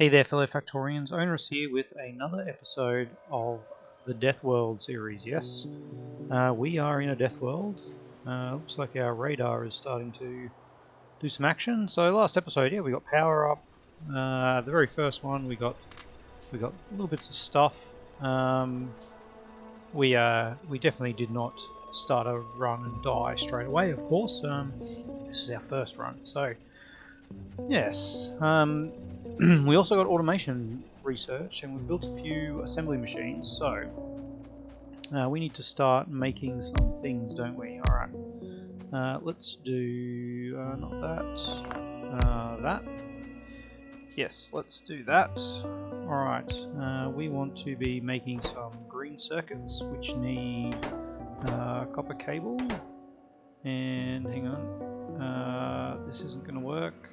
Hey there, fellow Factorians. Onerous here with another episode of the Death World series. Yes, we are in a Death World. Looks like our radar is starting to do some action. So last episode, yeah, we got power up. The very first one, we got little bits of stuff. We definitely did not start a run and die straight away. Of course, this is our first run, so yes. We also got automation research, and we've built a few assembly machines, so we need to start making some things, don't we? Alright, let's do, not that, that. Yes, let's do that. Alright, we want to be making some green circuits, which need copper cable, and hang on, this isn't going to work.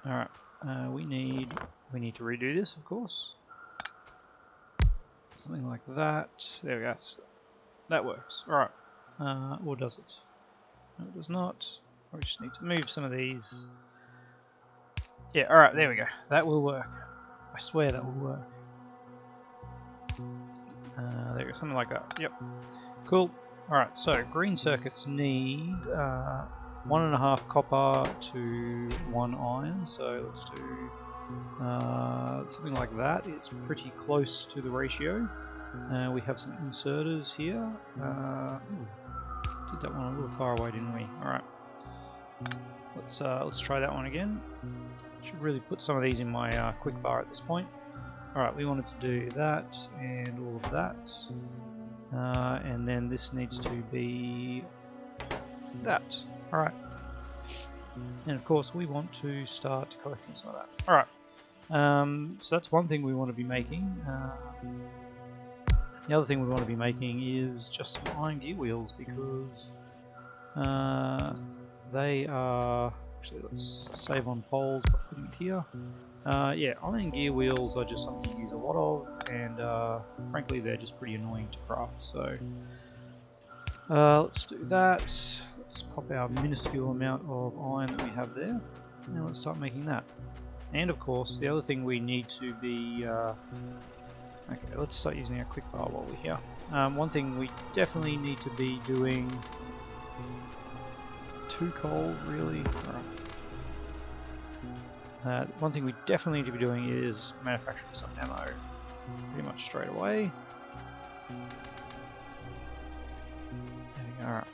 Alright, we need to redo this, of course. Something like that. There we go. That works. Alright. Or does it? No, it does not. We just need to move some of these. Yeah, alright, there we go. That will work. I swear that will work. There we go, something like that. Yep. Cool. Alright, so green circuits need 1.5 copper to 1 iron, so let's do something like that. It's pretty close to the ratio. We have some inserters here. Did that one a little far away, didn't we? Alright. Let's try that one again. Should really put some of these in my quick bar at this point. Alright, we wanted to do that and all of that. And then this needs to be that. Alright. And of course we want to start collecting some of that. Alright. So that's one thing we want to be making. The other thing we want to be making is just some iron gear wheels, because they are... Actually, let's save on poles by putting it here. Yeah, iron gear wheels are just something you use a lot of, and frankly they're just pretty annoying to craft, so let's do that. Let's pop our minuscule amount of iron that we have there, and let's start making that. And of course, the other thing we need to be... okay, let's start using our quick bar while we're here. One thing we definitely need to be doing... Too cold, really? Alright. One thing we definitely need to be doing is manufacturing some ammo pretty much straight away. Alright.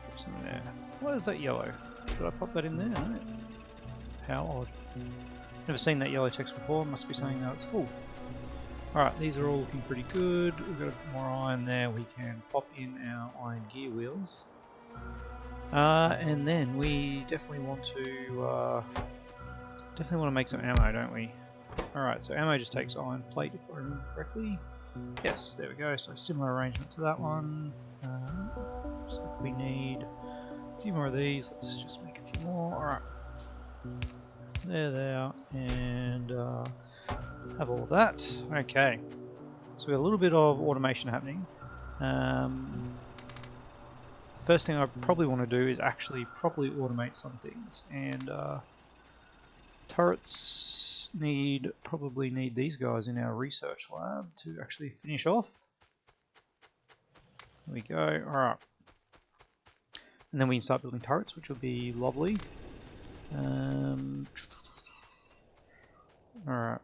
Put some in there. What is that yellow? Did I pop that in there? No. How odd. Never seen that yellow text before, must be saying that it's full. Alright, these are all looking pretty good. We've got a bit more iron there, we can pop in our iron gear wheels. And then we definitely want to make some ammo, don't we? Alright, so ammo just takes iron plate if I remember correctly. Yes, there we go, so similar arrangement to that one. So we need a few more of these, let's just make a few more. Alright. There, and have all of that. Okay, so we have a little bit of automation happening. First thing I probably want to do is actually properly automate some things, and turrets probably need these guys in our research lab to actually finish off. There we go. Alright. And then we can start building turrets, which will be lovely. Alright.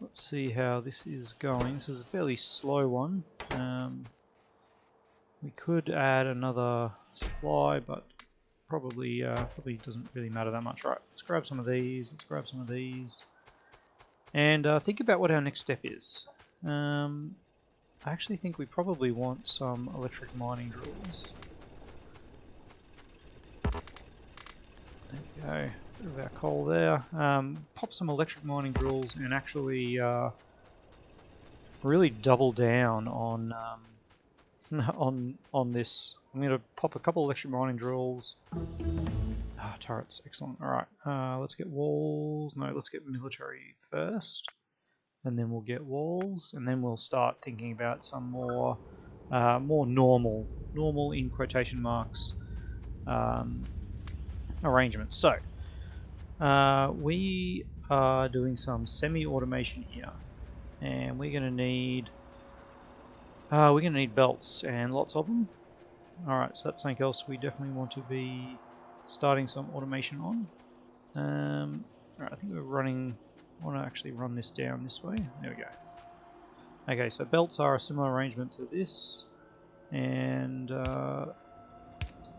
Let's see how this is going. This is a fairly slow one. We could add another supply, but probably doesn't really matter that much. Right, let's grab some of these, let's grab some of these. And think about what our next step is. I actually think we probably want some electric mining drills. There we go. Bit of our coal there. Pop some electric mining drills and actually really double down on on this. I'm going to pop a couple of electric mining drills. Turrets, excellent. Alright, let's get walls. No, let's get military first. And then we'll get walls, and then we'll start thinking about some more normal in quotation marks, arrangements. So we are doing some semi-automation here, and we're going to need belts and lots of them. All right, so that's something else we definitely want to be starting some automation on. All right, I think we're running. I want to actually run this down this way. There we go. Okay, so belts are a similar arrangement to this, and oh,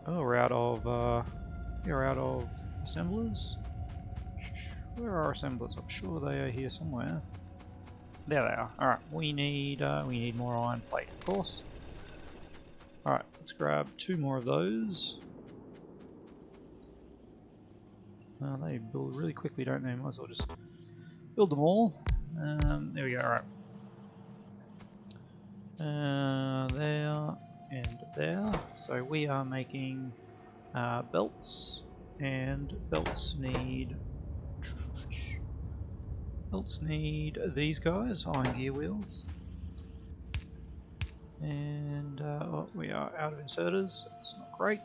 we're out of assemblers. Where are assemblers? I'm sure they are here somewhere. There they are. All right, we need more iron plate, of course. All right, let's grab 2 more of those. They build really quickly, don't they? Might as well just build them all. There we go. All right. There and there. So we are making belts, and belts need these guys, iron gear wheels. And oh, we are out of inserters. It's not great.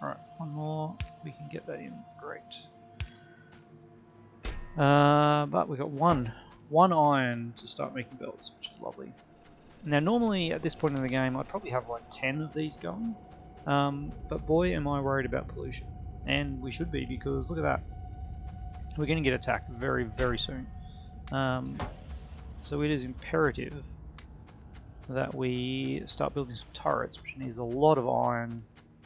All right, 1 more. We can get that in. Great. But we got one iron to start making belts, which is lovely. Now, normally at this point in the game, I'd probably have like 10 of these going. But boy, am I worried about pollution. And we should be, because look at that. We're going to get attacked very, very soon. So it is imperative that we start building some turrets, which needs a lot of iron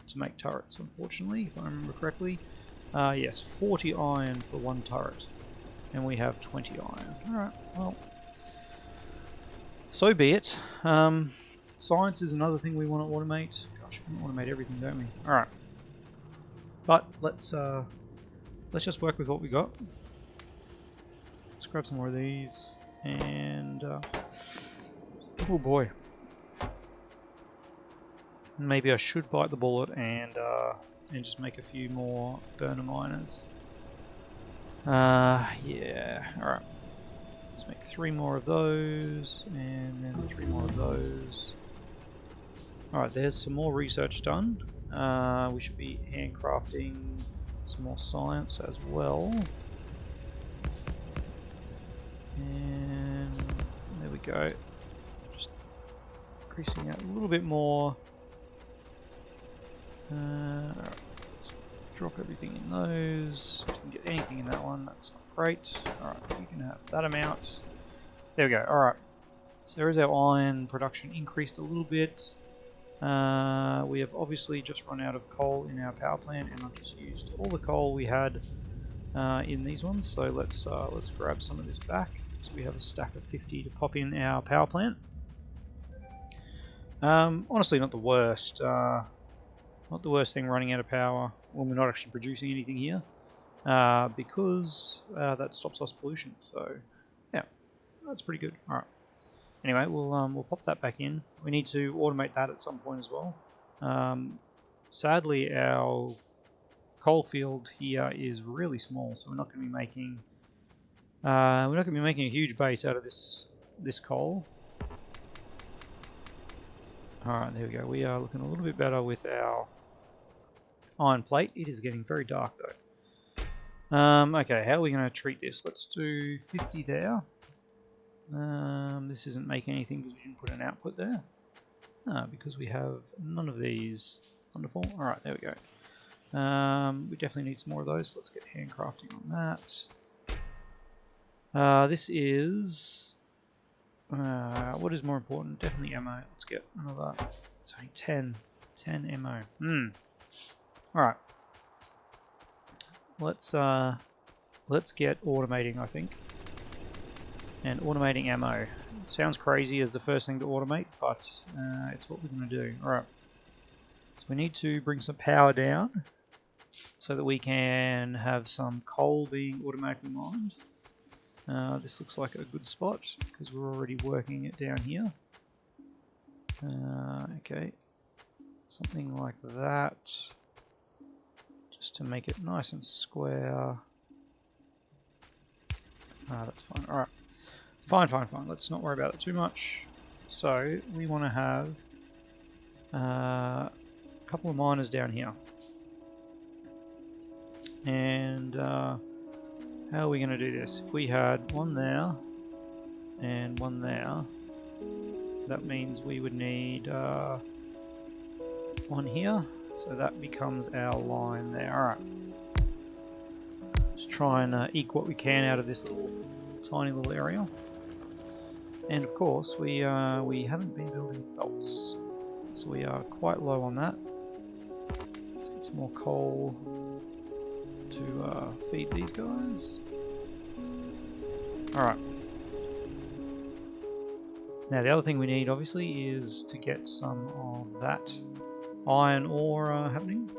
to make turrets, unfortunately, if I remember correctly. Yes, 40 iron for 1 turret. And we have 20 iron. Alright, well, so be it. Science is another thing we want to automate. Gosh, we want to automate everything, don't we? Alright. But let's just work with what we got. Let's grab some more of these, and oh boy. Maybe I should bite the bullet and just make a few more burner miners. Yeah, alright. Let's make 3 more of those, and then 3 more of those. Alright, there's some more research done. We should be handcrafting some more science as well. And there we go. Just increasing that a little bit more. Alright, let's drop everything in those. Didn't get anything in that one, that's not great. Alright, you can have that amount. There we go, alright. So there is our iron production increased a little bit. We have obviously just run out of coal in our power plant, and I've just used all the coal we had in these ones. So let's grab some of this back. So we have a stack of 50 to pop in our power plant. Honestly, not the worst. Not the worst thing running out of power when we're not actually producing anything here, because that stops us pollution. So yeah, that's pretty good. All right. Anyway, we'll pop that back in. We need to automate that at some point as well. Sadly, our coal field here is really small, so we're not going to be making a huge base out of this coal. All right, there we go. We are looking a little bit better with our iron plate. It is getting very dark though. Okay, how are we going to treat this? Let's do 50 there. This isn't making anything because we didn't put an output there. Because we have none of these. Wonderful. Alright, there we go. We definitely need some more of those. So let's get handcrafting on that. This is... what is more important? Definitely ammo. Let's get another... Sorry, 10 ammo. Alright. Let's get automating, I think. And automating ammo. It sounds crazy as the first thing to automate, but it's what we're going to do. Alright. So we need to bring some power down so that we can have some coal being automatically mined. This looks like a good spot because we're already working it down here. Okay. Something like that. Just to make it nice and square. That's fine. Alright. Fine. Let's not worry about it too much. So, we want to have a couple of miners down here. And how are we going to do this? If we had one there and one there, that means we would need one here. So that becomes our line there. Alright. Just try and eke what we can out of this tiny little area. And of course, we haven't been building belts, so we are quite low on that. Let's get some more coal to feed these guys. Alright. Now the other thing we need, obviously, is to get some of that iron ore happening.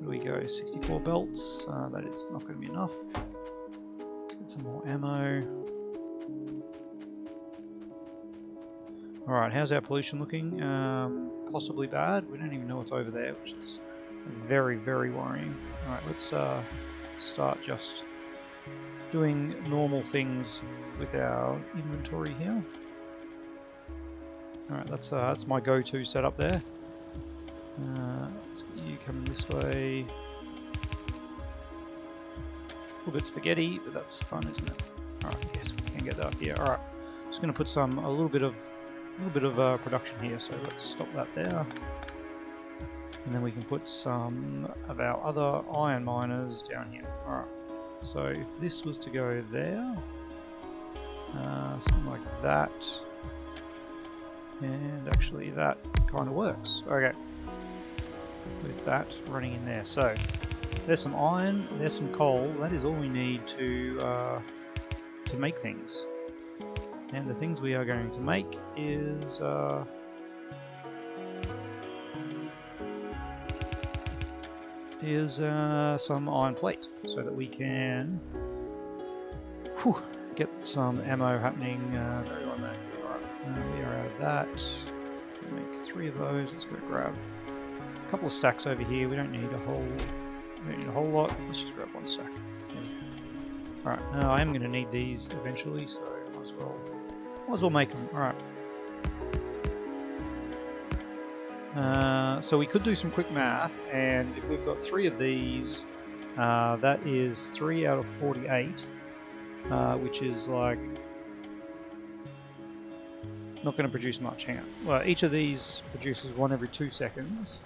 Where do we go? 64 belts. That is not going to be enough. Let's get some more ammo. Alright, how's our pollution looking? Possibly bad. We don't even know what's over there, which is very, very worrying. Alright, let's start just doing normal things with our inventory here. Alright, that's my go-to setup there. Let's get you coming this way. A little bit spaghetti, but that's fun, isn't it? Alright, yes, we can get that up here. Alright, just going to put a little bit of production here, so let's stop that there. And then we can put some of our other iron miners down here. Alright, so if this was to go there, something like that, and actually that kind of works. Okay, with that running in there. So there's some iron, there's some coal. That is all we need to make things. And the things we are going to make is some iron plate, so that we can get some ammo happening very on that. Alright, we are out of that. Make 3 of those. Let's go grab a couple of stacks over here. We don't need a whole lot. Let's just grab 1 stack. Yeah. Alright, I am going to need these eventually, so might as well make them. Alright. So we could do some quick math, and if we've got 3 of these, that is 3 out of 48, which is like not going to produce much. Hang on. Well, each of these produces 1 every 2 seconds.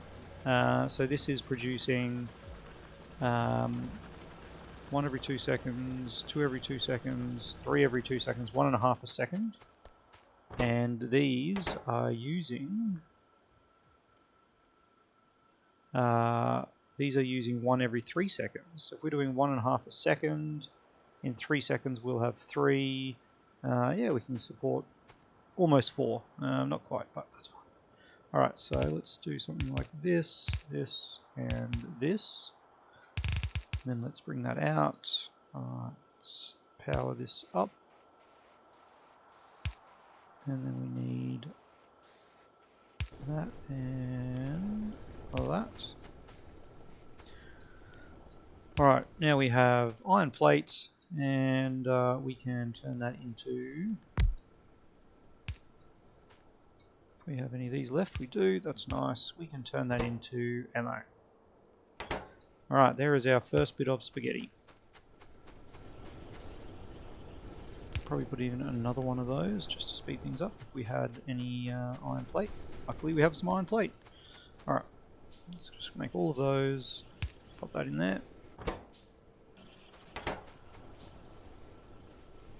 So this is producing 1 every 2 seconds, 2 every 2 seconds, 3 every 2 seconds, 1.5 a second. And these are using 1 every 3 seconds. So if we're doing 1.5 a second, in 3 seconds we'll have 3. Yeah, we can support almost 4. Not quite, but that's fine. Alright, so let's do something like this, this, and this. Then let's bring that out. Let's power this up. And then we need that and all that. Alright, now we have iron plate, and we can turn that into... If we have any of these left, we do. That's nice. We can turn that into ammo. Alright, there is our first bit of spaghetti. Probably put in another one of those just to speed things up if we had any iron plate. Luckily we have some iron plate. Alright, let's just make all of those. Pop that in there.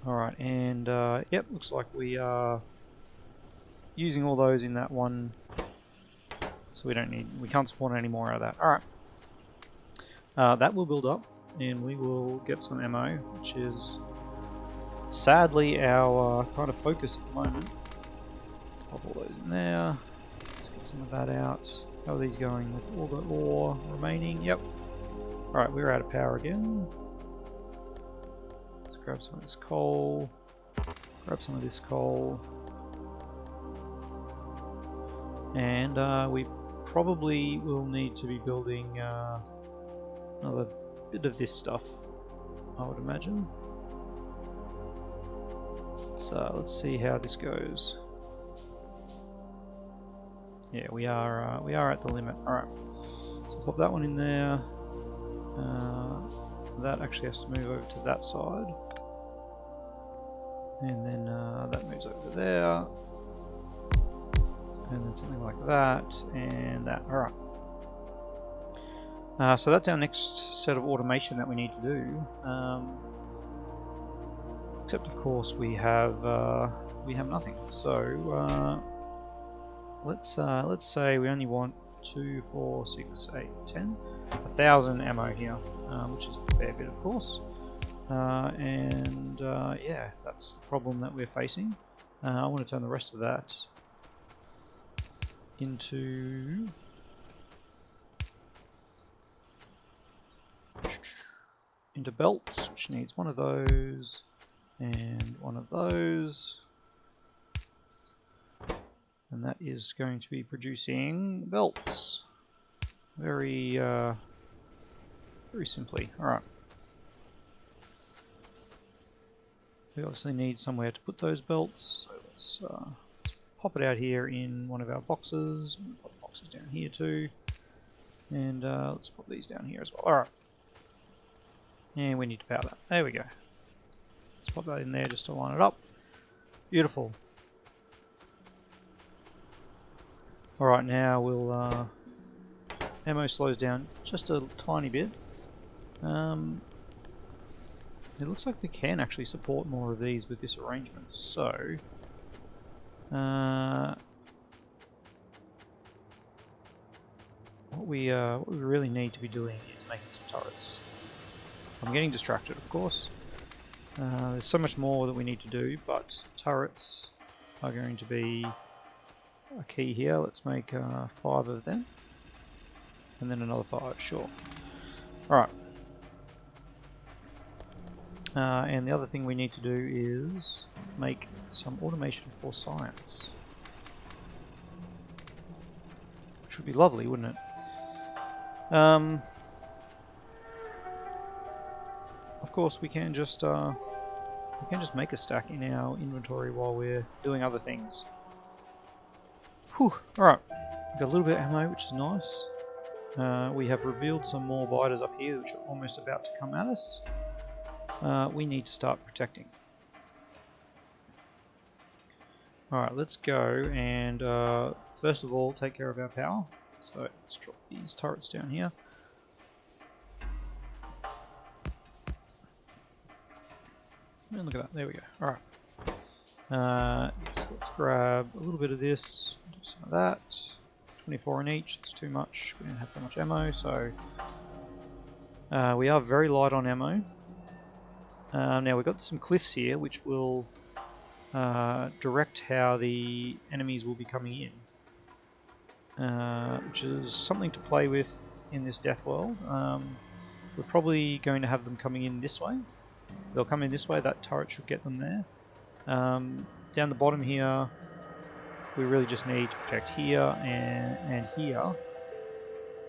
Alright, and yep, looks like we are using all those in that one, so we can't spawn any more out of that. Alright. That will build up, and we will get some ammo, which is sadly our kind of focus at the moment. Let's pop all those in there. Let's get some of that out. How are these going with all the ore remaining? Yep. Alright, we're out of power again. Let's grab some of this coal. Grab some of this coal. And we probably will need to be building another bit of this stuff, I would imagine. So let's see how this goes. Yeah, we are at the limit. All right, so pop that one in there. That actually has to move over to that side. And then that moves over to there. And then something like that, and that. Alright. So that's our next set of automation that we need to do. Except of course we have nothing. So let's say we only want 2, 4, 6, 8, 10, 1,000 ammo here, which is a fair bit, of course. Yeah, that's the problem that we're facing. I want to turn the rest of that into belts, which needs one of those and one of those, and that is going to be producing belts very simply. Alright, we obviously need somewhere to put those belts, so let's pop it out here in one of our boxes. We'll put boxes down here too, and let's put these down here as well. Alright, and we need to power that. There we go. Let's pop that in there just to line it up. Beautiful. Alright, now we'll ammo slows down just a tiny bit. It looks like we can actually support more of these with this arrangement, so what we really need to be doing is making some turrets. I'm getting distracted, of course. There's so much more that we need to do, but turrets are going to be a key here. Let's make 5 of them, and then another 5, sure. Alright. And the other thing we need to do is make some automation for science. Which would be lovely, wouldn't it? Of course, we can just make a stack in our inventory while we're doing other things. Whew. Alright, got a little bit of ammo, which is nice. We have revealed some more biters up here, which are almost about to come at us. We need to start protecting. Alright, let's go and first of all take care of our power. So let's drop these turrets down here. And look at that, there we go. Alright. Yes, let's grab a little bit of this, do some of that. 24 in each, that's too much. We don't have that much ammo, so we are very light on ammo. Now we've got some cliffs here which will direct how the enemies will be coming in, which is something to play with in this Death World. We're probably going to have them coming in this way. They'll come in this way, that turret should get them there. Down the bottom here, we really just need to protect here and here,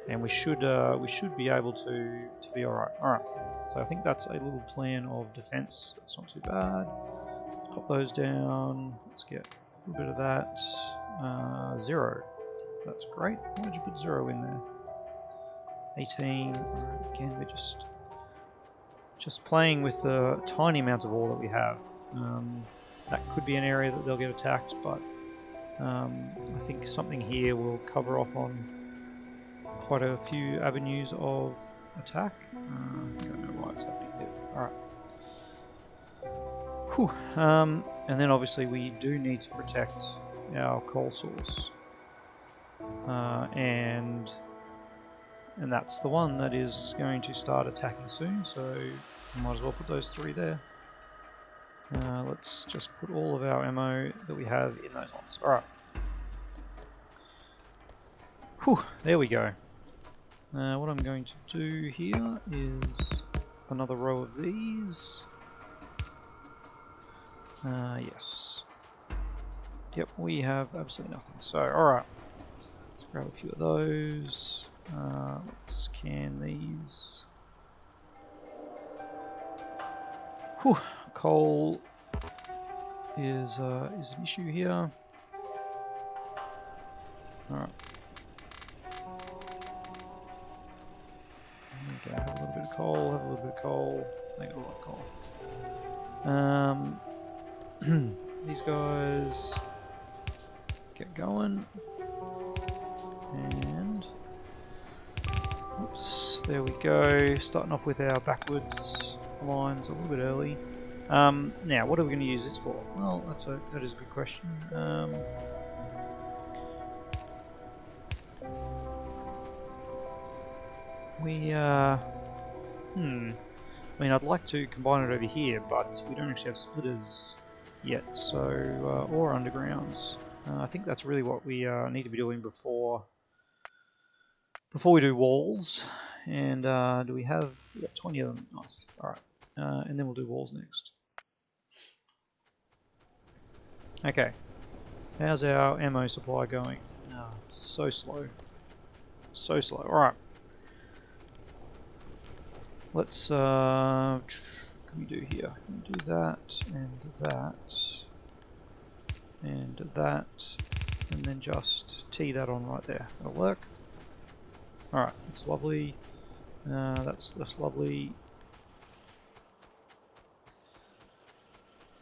and we should be able to be alright. Alright, so I think that's a little plan of defense. That's not too bad. Let's pop those down. Let's get a little bit of that. 0. That's great. Why did you put 0 in there? 18. Alright, again, we're just playing with the tiny amount of ore that we have. That could be an area that they'll get attacked, but I think something here will cover off on quite a few avenues of attack. I don't know why it's happening here. Alright. Whew. And then obviously we do need to protect our coal source. And that's the one that is going to start attacking soon, so we might as well put those 3 there. Let's just put all of our ammo that we have in those ones. Alright. Whew, there we go. What I'm going to do here is another row of these. Yes. Yep, we have absolutely nothing. So, alright. Let's grab a few of those. Let's can these. Whew, coal is an issue here. Alright. Okay, have a little bit of coal, have a little bit of coal. I got a lot of coal. These guys get going. And oops, there we go. Starting off with our backwards lines a little bit early. Now, what are we going to use this for? Well, that is a good question. I mean, I'd like to combine it over here, but we don't actually have splitters yet, so or undergrounds. I think that's really what we need to be doing before we do walls. And do we have 20 of them? Nice. All right, and then we'll do walls next. Okay. How's our ammo supply going? Oh, so slow. So slow. All right. Let's, what can we do here? Can we do that, and that, and that, and then just tee that on right there. That'll work. Alright, that's lovely. That's lovely.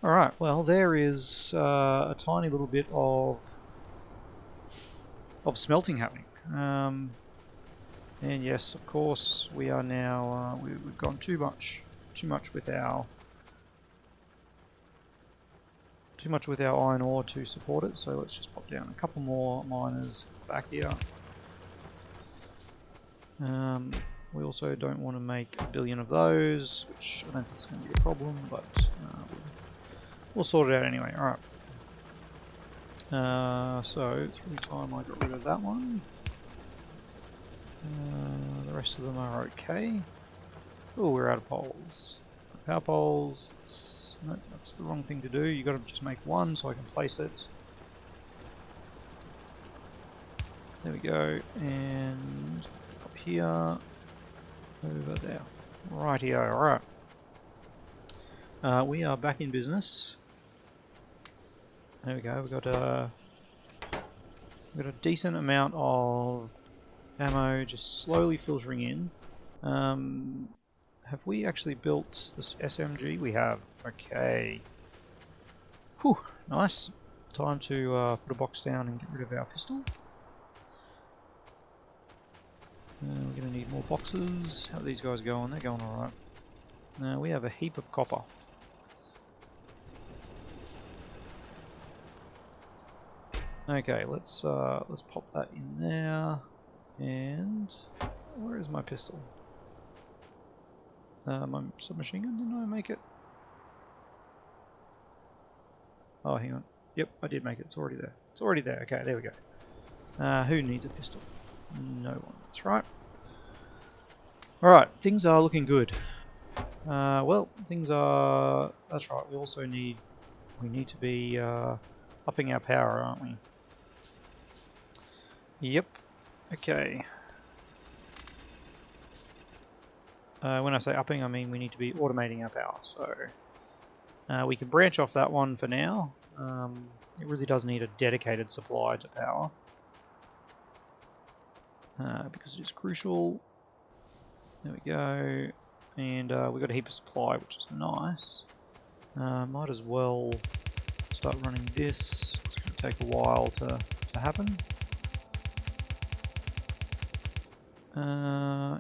Alright, well there is a tiny little bit of smelting happening. And yes, of course, we are now, we've gone too much with our iron ore to support it, so let's just pop down a couple more miners back here. We also don't want to make a billion of those, which I don't think is going to be a problem, but we'll sort it out anyway. Alright. So, through time I got rid of that one. The rest of them are okay. Oh, we're out of poles. Power poles. No, that's the wrong thing to do. You've got to just make one so I can place it. There we go. And up here. Over there. Rightio, alright. We are back in business. There we go. We've got a decent amount of ammo just slowly filtering in. Have we actually built this SMG? We have. Okay. Whew, nice. Time to put a box down and get rid of our pistol. We're going to need more boxes. How are these guys going? They're going alright. We have a heap of copper. Okay, let's pop that in there. And where is my pistol? My submachine gun, didn't I make it? Oh, hang on. Yep, I did make it. It's already there. It's already there. Okay, there we go. Who needs a pistol? No one. That's right. Alright, things are looking good. Well, things are... That's right, we also need... We need to be upping our power, aren't we? Yep. Okay. When I say upping, I mean we need to be automating our power. So we can branch off that one for now. It really does need a dedicated supply to power because it is crucial. There we go, and we got a heap of supply, which is nice. Might as well start running this. It's going to take a while to happen.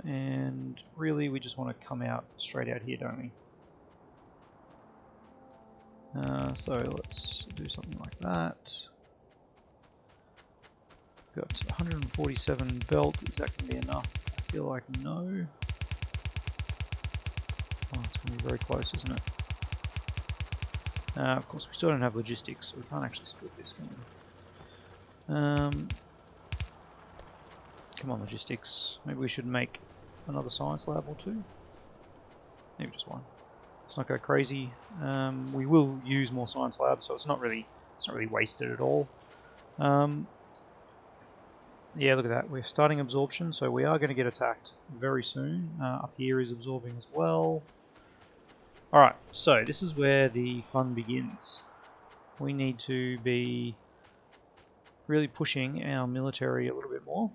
And really we just want to come out straight out here, don't we? So let's do something like that. We've got 147 belt. Is that going to be enough? I feel like no. Oh, it's going to be very close, isn't it? Of course, we still don't have logistics, so we can't actually split this, can we? Come on, logistics. Maybe we should make another science lab or two. Maybe just one. Let's not go crazy. We will use more science labs, so it's not really wasted at all. Yeah, look at that. We're starting absorption, so we are going to get attacked very soon. Up here is absorbing as well. Alright, so this is where the fun begins. We need to be really pushing our military a little bit more.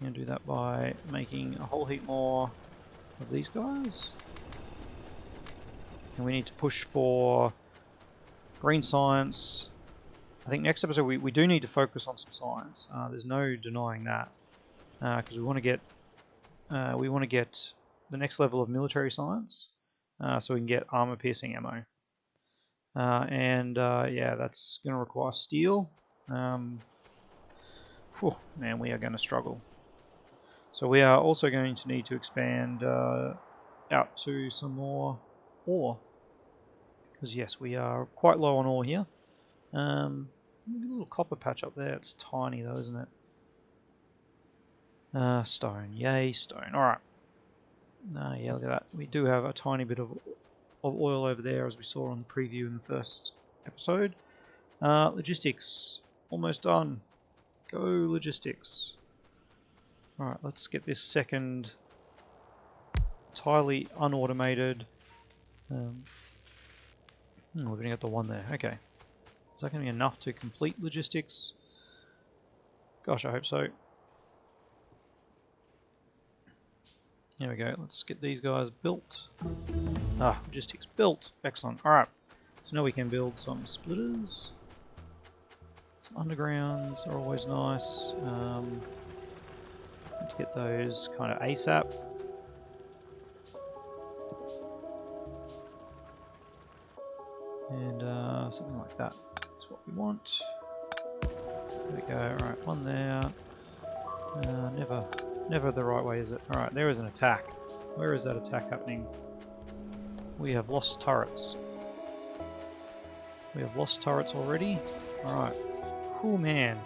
I'm going to do that by making a whole heap more of these guys. And we need to push for green science. I think next episode we do need to focus on some science. There's no denying that, because we want to get the next level of military science, so we can get armor-piercing ammo. Yeah, that's going to require steel. Whew, man, we are going to struggle. So we are also going to need to expand out to some more ore, because yes, we are quite low on ore here. A little copper patch up there. It's tiny though, isn't it? Stone, yay, stone. All right. Yeah, look at that. We do have a tiny bit of oil over there, as we saw on the preview in the first episode. Logistics, almost done. Go logistics. All right, let's get this second entirely unautomated. We've only got the one there. Okay. Is that going to be enough to complete logistics? Gosh, I hope so. There we go. Let's get these guys built. Logistics built. Excellent. Alright. So now we can build some splitters. Some undergrounds are always nice. Need to get those kind of ASAP. And something like that is what we want. There we go. Alright, one there. Never the right way, is it? Alright, there is an attack. Where is that attack happening? We have lost turrets. We have lost turrets already? Alright. Cool, man.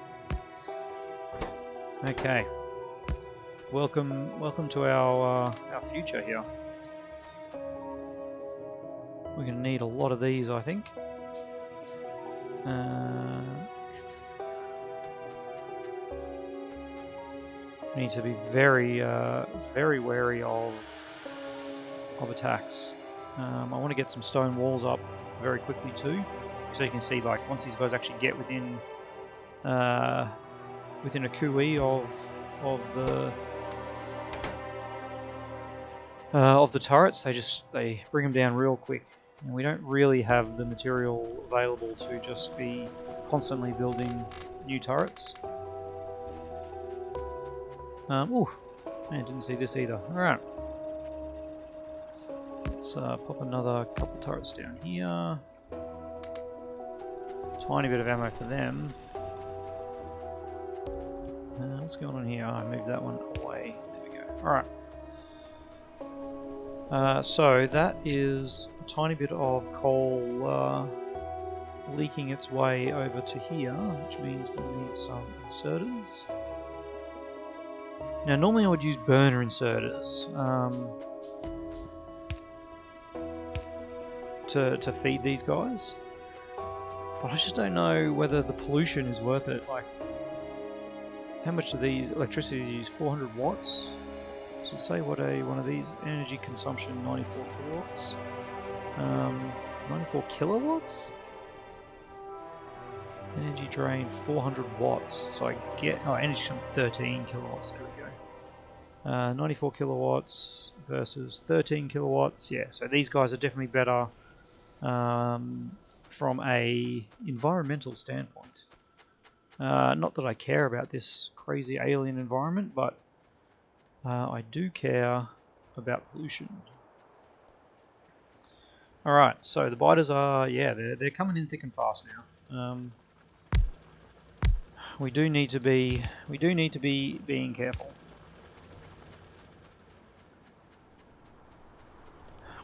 Okay. Welcome to our future here. We're going to need a lot of these, I think. We need to be very wary of attacks. I want to get some stone walls up very quickly too, so you can see, like, once these guys actually get within a cooee of the turrets, they bring them down real quick. And we don't really have the material available to just be constantly building new turrets. Ooh, man, didn't see this either. Alright. Let's pop another couple turrets down here. Tiny bit of ammo for them. What's going on here? I moved that one away. There we go. Alright. So that is a tiny bit of coal leaking its way over to here, which means we'll need some inserters. Now, normally I would use burner inserters to feed these guys, but I just don't know whether the pollution is worth it. Like, how much do these electricity use? 400 watts? So say what one of these energy consumption, 94 kilowatts. 94 kilowatts? Energy drain 400 watts. So I get energy consumption 13 kilowatts. There we go. 94 kilowatts versus 13 kilowatts. Yeah, so these guys are definitely better from a environmental standpoint. Not that I care about this crazy alien environment, but I do care about pollution. Alright, so the biters are, yeah, they're coming in thick and fast now. We do need to be being careful.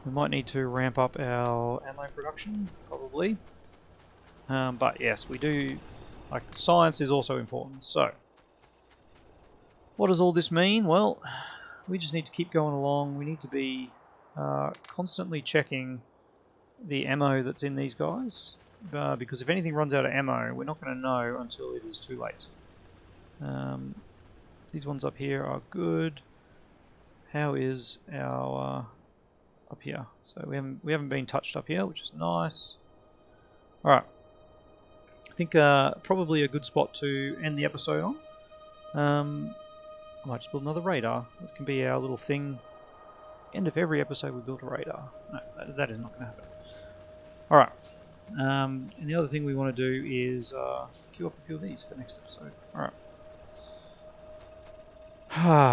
We might need to ramp up our ammo production, probably. But yes, we do, like, science is also important. So, what does all this mean? Well, we just need to keep going along. We need to be constantly checking the ammo that's in these guys, because if anything runs out of ammo, we're not going to know until it is too late. These ones up here are good. How is our up here? So we haven't been touched up here, which is nice. All right, I think probably a good spot to end the episode on. I might just build another radar. This can be our little thing End of every episode we build a radar. No, that is not going to happen. Alright. And the other thing we want to do is queue up a few of these for next episode. Alright.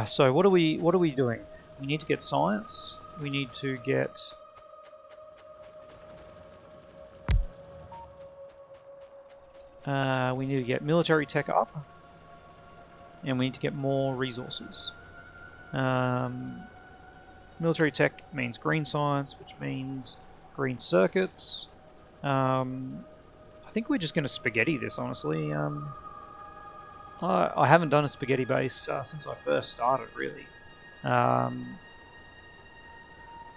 So what are we doing? We need to get science. We need to get military tech up, and we need to get more resources. Military tech means green science, which means green circuits. I think we're just going to spaghetti this, honestly. I haven't done a spaghetti base since I first started, really. Not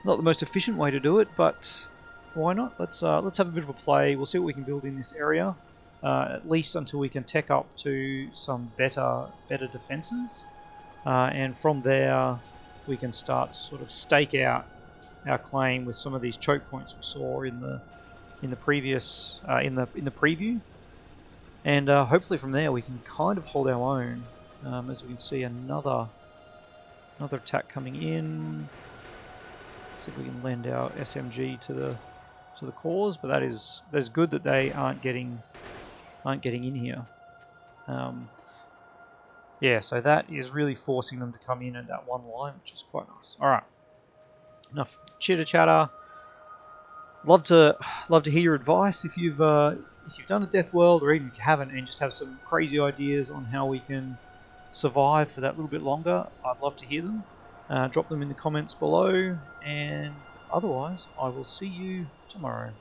the most efficient way to do it, but why not? Let's have a bit of a play. We'll see what we can build in this area, at least until we can tech up to some better defenses, and from there we can start to sort of stake out our claim with some of these choke points we saw in the previous in the preview, and hopefully from there we can kind of hold our own. As we can see, another attack coming in. Let's see if we can lend our SMG to the cause, but that is good that they aren't getting in here. Yeah, so that is really forcing them to come in at that one line, which is quite nice. All right, enough chitter chatter. Love to hear your advice if you've done a Death World, or even if you haven't, and just have some crazy ideas on how we can survive for that little bit longer. I'd love to hear them. Drop them in the comments below, and otherwise I will see you tomorrow.